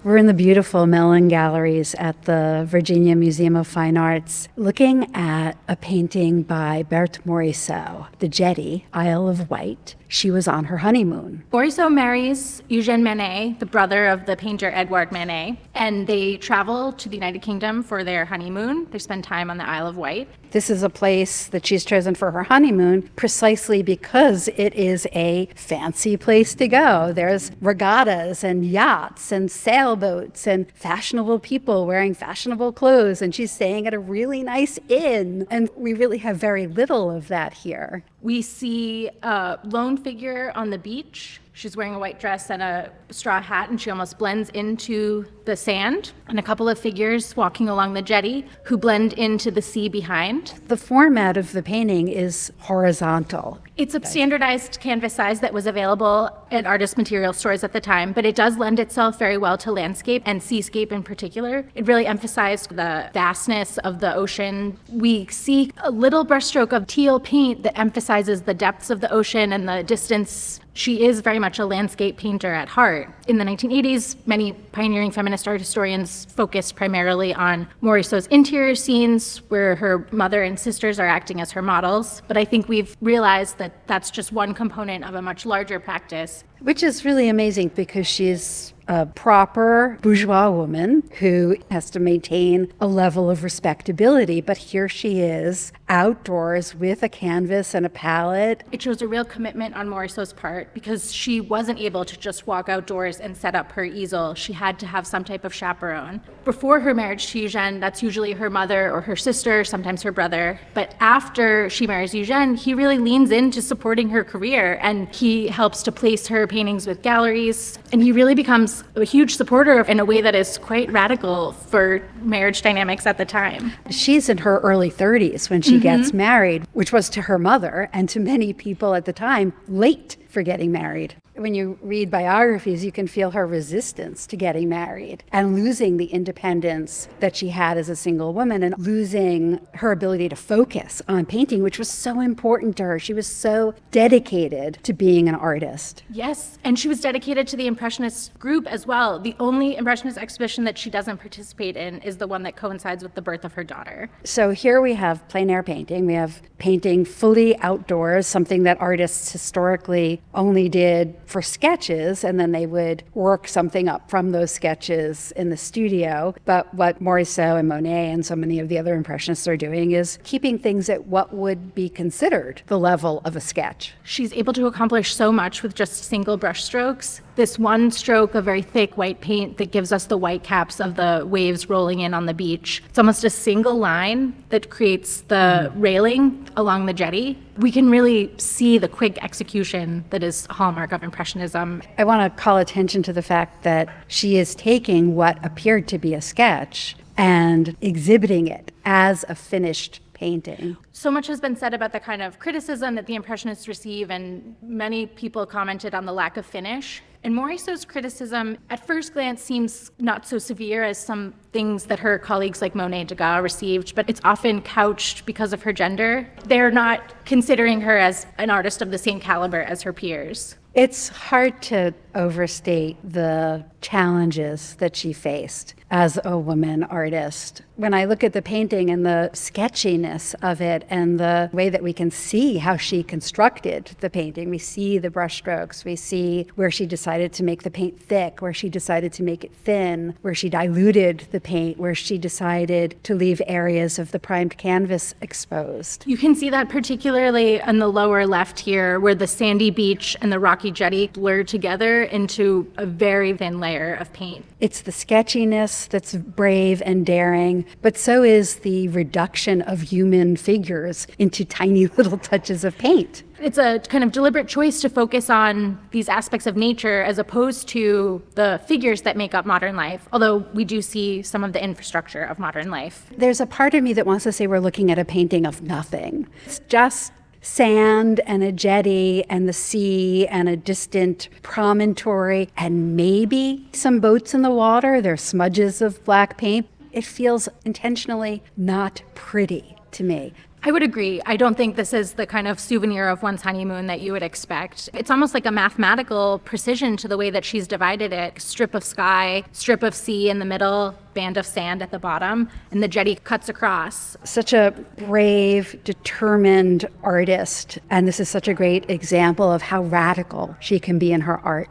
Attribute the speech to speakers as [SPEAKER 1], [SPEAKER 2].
[SPEAKER 1] We're in the beautiful Mellon Galleries at the Virginia Museum of Fine Arts, looking at a painting by Berthe Morisot, the Jetty, Isle of Wight. She was on her honeymoon.
[SPEAKER 2] Morisot marries Eugène Manet, the brother of the painter Edouard Manet, and they travel to the United Kingdom for their honeymoon. They spend time on the Isle of Wight.
[SPEAKER 1] This is a place that she's chosen for her honeymoon precisely because it is a fancy place to go. There's regattas and yachts and sailboats and fashionable people wearing fashionable clothes, and she's staying at a really nice inn. And we really have very little of that here.
[SPEAKER 2] We see a lone figure on the beach. She's wearing a white dress and a straw hat, and she almost blends into the sand. And a couple of figures walking along the jetty who blend into the sea behind.
[SPEAKER 1] The format of the painting is horizontal.
[SPEAKER 2] It's a standardized canvas size that was available at artist material stores at the time, but it does lend itself very well to landscape and seascape in particular. It really emphasized the vastness of the ocean. We see a little brushstroke of teal paint that emphasizes the depths of the ocean and the distance. She is very much a landscape painter at heart. In the 1980s, many pioneering feminist art historians focused primarily on Morisot's interior scenes, where her mother and sisters are acting as her models. But I think we've realized that that's just one component of a much larger practice.
[SPEAKER 1] Which is really amazing because she's a proper bourgeois woman who has to maintain a level of respectability. But here she is outdoors with a canvas and a palette.
[SPEAKER 2] It shows a real commitment on Morisot's part because she wasn't able to just walk outdoors and set up her easel. She had to have some type of chaperone. Before her marriage to Eugène, that's usually her mother or her sister, sometimes her brother. But after she marries Eugène, he really leans into supporting her career, and he helps to place her paintings with galleries. And he really becomes a huge supporter in a way that is quite radical for marriage dynamics at the time.
[SPEAKER 1] She's in her early 30s when she gets married, which was to her mother and to many people at the time late for getting married. When you read biographies, you can feel her resistance to getting married and losing the independence that she had as a single woman and losing her ability to focus on painting, which was so important to her. She was so dedicated to being an artist.
[SPEAKER 2] Yes, and she was dedicated to the Impressionist group as well. The only Impressionist exhibition that she doesn't participate in is the one that coincides with the birth of her daughter.
[SPEAKER 1] So here we have plein air painting. We have painting fully outdoors, something that artists historically only did for sketches, and then they would work something up from those sketches in the studio. But what Morisot and Monet and so many of the other Impressionists are doing is keeping things at what would be considered the level of a sketch.
[SPEAKER 2] She's able to accomplish so much with just single brush strokes. This one stroke of very thick white paint that gives us the white caps of the waves rolling in on the beach. It's almost a single line that creates the railing along the jetty. We can really see the quick execution that is a hallmark of Impressionism.
[SPEAKER 1] I want to call attention to the fact that she is taking what appeared to be a sketch and exhibiting it as a finished painting.
[SPEAKER 2] So much has been said about the kind of criticism that the Impressionists receive, and many people commented on the lack of finish. And Morisot's criticism at first glance seems not so severe as some things that her colleagues like Monet, Degas received, but it's often couched because of her gender. They're not considering her as an artist of the same caliber as her peers.
[SPEAKER 1] It's hard to overstate the challenges that she faced as a woman artist. When I look at the painting and the sketchiness of it and the way that we can see how she constructed the painting, we see the brushstrokes, we see where she decided to make the paint thick, where she decided to make it thin, where she diluted the paint, where she decided to leave areas of the primed canvas exposed.
[SPEAKER 2] You can see that particularly on the lower left here, where the sandy beach and the rocky jetty blur together into a very thin layer of paint.
[SPEAKER 1] It's the sketchiness that's brave and daring, but so is the reduction of human figures into tiny little touches of paint.
[SPEAKER 2] It's a kind of deliberate choice to focus on these aspects of nature as opposed to the figures that make up modern life, although we do see some of the infrastructure of modern life.
[SPEAKER 1] There's a part of me that wants to say we're looking at a painting of nothing. It's just sand and a jetty and the sea and a distant promontory and maybe some boats in the water. There's smudges of black paint. It feels intentionally not pretty to me.
[SPEAKER 2] I would agree. I don't think this is the kind of souvenir of one's honeymoon that you would expect. It's almost like a mathematical precision to the way that she's divided it. Strip of sky, strip of sea in the middle, band of sand at the bottom, and the jetty cuts across.
[SPEAKER 1] Such a brave, determined artist. And this is such a great example of how radical she can be in her art.